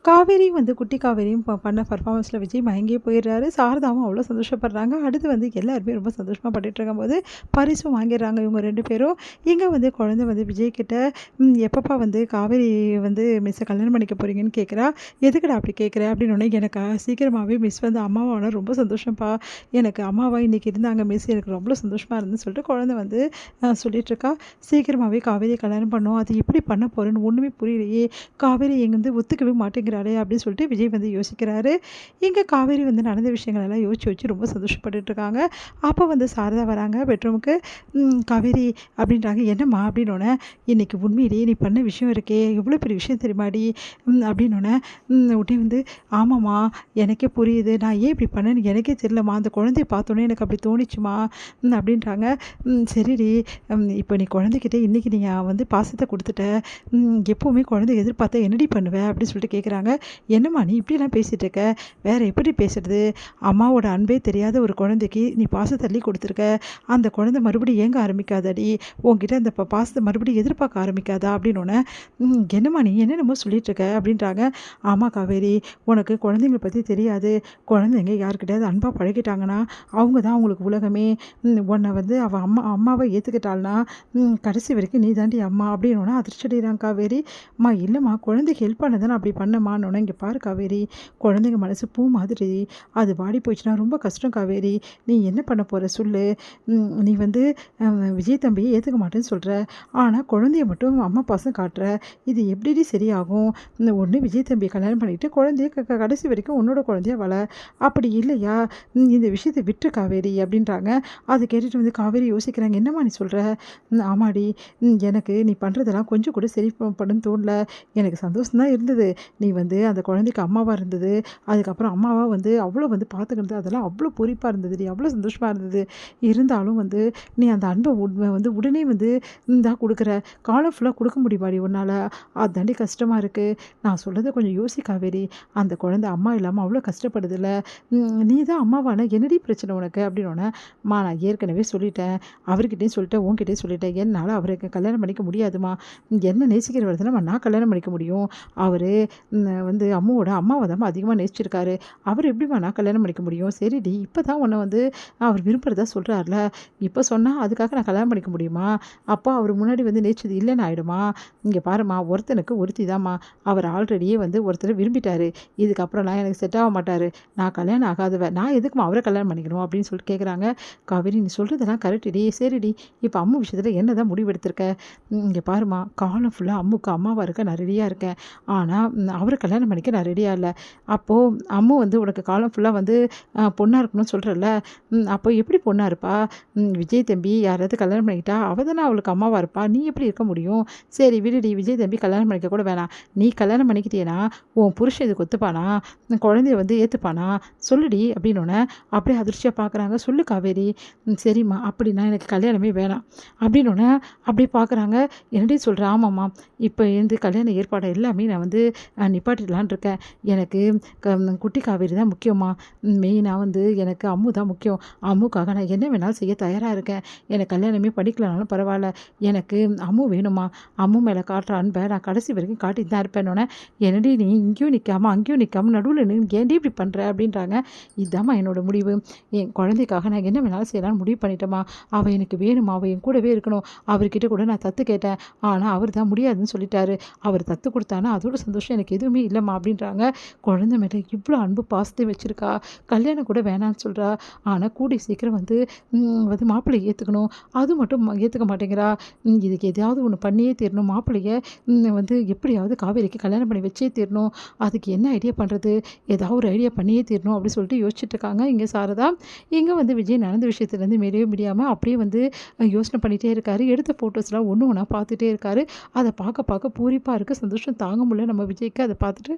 காவேரி வந்து குட்டி காவேரியும் பண்ண பர்ஃபார்மன்ஸில் விஜய் மயங்கியே போயிடுறாரு. சாரதாவும் அவ்வளோ சந்தோஷப்படுறாங்க. அடுத்து வந்து எல்லாருமே ரொம்ப சந்தோஷமாக பட்டுட்டு இருக்கும்போது பரிசும் வாங்கிடுறாங்க இவங்க 2 பேரும். இங்கே வந்து குழந்தை வந்து விஜய் கிட்ட எப்பப்பா வந்து காவேரி வந்து மிஸ்ஸை கல்யாணம் பண்ணிக்க போகிறீங்கன்னு கேட்குறா. எதுக்குடா அப்படி கேட்குற அப்படின்னோடனே எனக்கு சீக்கிரமாகவே மிஸ் வந்து அம்மாவான ரொம்ப சந்தோஷம்ப்பா. எனக்கு அம்மாவா இன்றைக்கி இருந்தாங்க மிஸ், எனக்கு ரொம்ப சந்தோஷமாக இருந்துன்னு சொல்லிட்டு குழந்தை வந்து சொல்லிகிட்ருக்கா. சீக்கிரமாகவே காவேரியை கல்யாணம் பண்ணோம், அது எப்படி பண்ண போகிறேன்னு ஒன்றுமே புரியலையே, காவேரி எங்கேருந்து ஒத்துக்கவே மாட்டேங்கிறாளே அப்படின்னு சொல்லிட்டு விஜய் வந்து யோசிக்கிறாரு. இங்கே காவேரி வந்து நடந்த விஷயங்கள் எல்லாம் யோசிச்சு ரொம்ப சந்தோஷப்பட்டுட்டு இருக்காங்க. அப்போ வந்து சாரதா வராங்க பெட்ரூமுக்கு. காவேரி அப்படின்றாங்க. என்னம்மா அப்படின்னோடனே, இன்னைக்கு உண்மையிலேயே நீ பண்ண விஷயம் இருக்கே, எவ்வளோ பெரிய விஷயம் தெரியுமாடி அப்படின்னோடனே உடனே வந்து ஆமாம்மா எனக்கே புரியுது, நான் ஏன் இப்படி பண்ணேன்னு எனக்கே தெரியலம்மா, அந்த குழந்தைய பார்த்தோன்னே எனக்கு அப்படி தோணிச்சுமா அப்படின்றாங்க. சரிடி, இப்போ நீ குழந்தைகிட்ட இன்றைக்கி நீ வந்து பாசத்தை கொடுத்துட்ட, எப்போவுமே குழந்தை எதிர்பார்த்தா என்னடி பண்ணுவ அப்படின்னு சொல்லிட்டு கேட்குறாங்க. என்னம்மா நீ இப்படிலாம் பேசிகிட்டு இருக்க, வேறு எப்படி பேசுறது, அம்மாவோட அன்பே தெரியாத ஒரு குழந்தைக்கு நீ பாசத்தை தள்ளி கொடுத்துருக்க, அந்த குழந்தை மறுபடியும் ஏங்க ஆரம்பிக்காதடி, உங்ககிட்ட அந்த பாசத்தை மறுபடியும் எதிர்பார்க்க ஆரம்பிக்காதா அப்படின்னோடனே என்னம்மா நீ என்னென்னமோ சொல்லிகிட்ருக்க அப்படின்றாங்க. ஆமாம் காவேரி, உனக்கு குழந்தைங்களை பற்றி தெரியாது, குழந்தைங்க யாருக்கிட்டையாவது அன்பாக பழகிட்டாங்கன்னா அவங்க தான் அவங்களுக்கு உலகமே, உன்னை வந்து அவள் அம்மாவை ஏற்றுக்கிட்டாள்னா கடைசி வரைக்கும் நீ தாண்டி அம்மா அப்படின்னோடனே அதிர்ச்சடிறாங்க காவேரி. அம்மா இல்லைம்மா குழந்தைக்கு ஹெல்ப் பண்ண நான் அப்படி பண்ணமான்னொன்னே, இங்கே பாரு காவேரி, குழந்தைங்க மனசு பூ மாதிரி, அது வாடி போயிடுச்சுன்னா ரொம்ப கஷ்டம் காவேரி, நீ என்ன பண்ண போகிற சொல்லு, நீ வந்து விஜய் தம்பியை ஏற்றுக்க மாட்டேன்னு சொல்கிற, ஆனால் குழந்தைய மட்டும் அம்மா பாசம் காட்டுற, இது எப்படி சரியாகும், ஒன்று விஜய் தம்பியை கல்யாணம் பண்ணிவிட்டு குழந்தைய கடைசி வரைக்கும் உன்னோட குழந்தைய வள, அப்படி இல்லையா இந்த விஷயத்தை விட்டு காவேரி அப்படின்றாங்க. அதை கேட்டுட்டு வந்து காவேரி யோசிக்கிறாங்க. என்னம்மா நீ சொல்கிற, ஆமாடி எனக்கு நீ பண்ணுறதெல்லாம் கொஞ்சம் கூட சரி பண்ணுன்னு தோணல, எனக்கு சந்தோஷம் தான் இருந்தது, நீ வந்து அந்த குழந்தைக்கு அம்மாவாக இருந்தது, அதுக்கப்புறம் அம்மாவாக வந்து அவ்வளோ வந்து பார்த்துக்கிறது, அதெல்லாம் அவ்வளோ பொறுப்பாக இருந்தது, அவ்வளோ சந்தோஷமாக இருந்தது, இருந்தாலும் வந்து நீ அந்த அன்பை வந்து உடனே வந்து தான் கொடுக்குற, காலம் ஃபுல்லாக கொடுக்க முடியுமாடி உன்னால், அதுதாண்டி கஷ்டமாக இருக்குது, நான் சொல்கிறத கொஞ்சம் யோசி காவேரி, அந்த குழந்தை அம்மா இல்லாமல் அவ்வளோ கஷ்டப்படுதில்ல, நீ தான் அம்மாவான என்னடி பிரச்சனை உனக்கு அப்படின்னோடனே, நான் ஏற்கனவே சொல்லிட்டேன், அவர்கிட்டையும் சொல்லிட்டேன், உன்கிட்டையும் சொல்லிட்டேன், என்னால் அவருக்கு கல்யாணம் பண்ணிக்க முடியாதுமா, என்ன நேசிக்கிறவர் தானே நான் கல்யாணம் பண்ணிக்க முடியும், அவர் வந்து அம்மாவோட அம்மாவை தான் அதிகமாக நேசிச்சிருக்காரு, அவர் எப்படிமா நான் கல்யாணம் பண்ணிக்க முடியும், சரிடி இப்போ தான் உன்னை வந்து அவர் விரும்புகிறதா சொல்கிறார்ல, இப்போ சொன்னால் அதுக்காக நான் கல்யாணம் பண்ணிக்க முடியுமா, அப்போ அவர் முன்னாடி வந்து நேசிச்சது இல்லைன்னு ஆகிடுமா, இங்கே பாருமா ஒருத்தனுக்கு ஒருத்தி தாம்மா, அவர் ஆல்ரெடியே வந்து ஒருத்தர் விரும்பிட்டார், இதுக்கப்புறம்லாம் எனக்கு செட் ஆக மாட்டார், நான் கல்யாணம் ஆகாதவ, நான் எதுக்குமா அவரை கல்யாணம் பண்ணிக்கணும் அப்படின்னு சொல்லிட்டு கேட்குறாங்க. காவேரி நீ சொல்கிறதெல்லாம் கரெக்டுடி, சரிடி இப்போ அம்மு விஷயத்தில் என்ன தான் முடிவெடுத்திருக்க, இங்கே பாருமா காலம் ஃபுல்லாக அம்முக்கு அம்மாவாக இருக்க நான் ரெடியாக இருக்கேன், ஆனால் அவரை கல்யாணம் பண்ணிக்க நான் ரெடியாக இல்லை, அப்போது அம்மு வந்து உனக்கு காலம் ஃபுல்லாக வந்து பொண்ணாக இருக்கணும்னு சொல்கிறல்ல, அப்போ எப்படி பொண்ணாக இருப்பா, விஜய் தம்பி யாராவது கல்யாணம் பண்ணிக்கிட்டா அவள் தானே அவளுக்கு அம்மாவாக இருப்பா, நீ எப்படி இருக்க முடியும், சரி விடுடி விஜய் தம்பி கல்யாணம் பண்ணிக்க கூட வேணாம், நீ கல்யாணம் பண்ணிக்கிட்டேனா உன் புருஷன் இதுக்கு ஒத்துப்பானா, குழந்தைய வந்து ஏற்றுப்பானா சொல்லுடி அப்படின்னோடனே அப்படியே அதிர்ச்சியாக பார்க்குறாங்க. சொல்லு காவேரி, சரிம்மா அப்படின்னா எனக்கு கல்யாணமே வேணாம் அப்படின்னோடனே அப்படியே பார்க்குறாங்க. என்னடி சொல்கிறேன், ஆமாம்மா இப்போ இந்த கல்யாண ஏற்பாடு எல்லாமே நான் வந்து நிப்பாட்டிடலான் இருக்கேன், எனக்கு குட்டி காவேரி தான் முக்கியமாக, மெயினாக வந்து எனக்கு அம்மு தான் முக்கியம், அம்முக்காக நான் என்ன வேணாலும் செய்ய தயாராக இருக்கேன், எனக்கு கல்யாணமே படிக்கலனாலும் பரவாயில்ல, எனக்கு அம்மு வேணுமா, அம்மு மேலே காட்டுற அன்பை நான் கடைசி வரைக்கும் காட்டிட்டு தான் இருப்பேன்னொன்னே, என்னடி நீ இங்கேயும் நிற்காமல் அங்கேயும் நிற்காமல் நடுவில் ஏன்டி இப்படி பண்ணுற அப்படின்றாங்க. இதுதாம்மா என்னோட முடிவு, என் குழந்தைக்காக நான் என்ன வேணாலும் செய்யலாம்னு முடிவு பண்ணிட்டேம்மா, அவள் எனக்கு வேணுமா, அவள் என் கூடவே இருக்கணும், அவர்கிட்ட கூட நான் தத்து கேட்டேன், ஆனால் அவர் தான் முடியாதுன்னு சொல்லிட்டாரு, அவர் தத்து கொடுத்தானா அதோட சந்தோஷம் எனக்கு எதுவுமே இல்லைம்மா அப்படின்றாங்க. குழந்தை மேலே இவ்வளோ அன்பு பாசத்தை வச்சுருக்கா, கல்யாணம் கூட வேணான்னு சொல்கிறா, ஆனால் கூடி சீக்கிரம் வந்து மாப்பிள்ளையை ஏற்றுக்கணும், அது மட்டும் ஏற்றுக்க மாட்டேங்கிறா, இதுக்கு எதையாவது ஒன்று பண்ணியே தீரணும், மாப்பிள்ளையை வந்து எப்படியாவது காவேரிக்கு கல்யாணம் பண்ணி வச்சே தீரணும், அதுக்கு என்ன ஐடியா பண்ணுறது, ஏதாவது ஒரு ஐடியா பண்ணியே தீரணும் அப்படின்னு சொல்லிட்டு யோசிச்சுட்டு இருக்காங்க. இங்கே சாரதா இங்கே வந்து விஜய் நடந்த விஷயத்துலேருந்து மீறவே முடியாமல் அப்படியே வந்து யோசனை பண்ணிகிட்டே இருக்காரு. எடுத்த ஃபோட்டோஸ்லாம் ஒன்று ஒன்றா பார்த்துட்டே இருக்காரு. அதை பார்க்க பார்க்க பூரிப்பாக இருக்குது, சந்தோஷம் தாங்க முடியல நம்ம விஜய்க்கு. அதை பார்த்துட்டு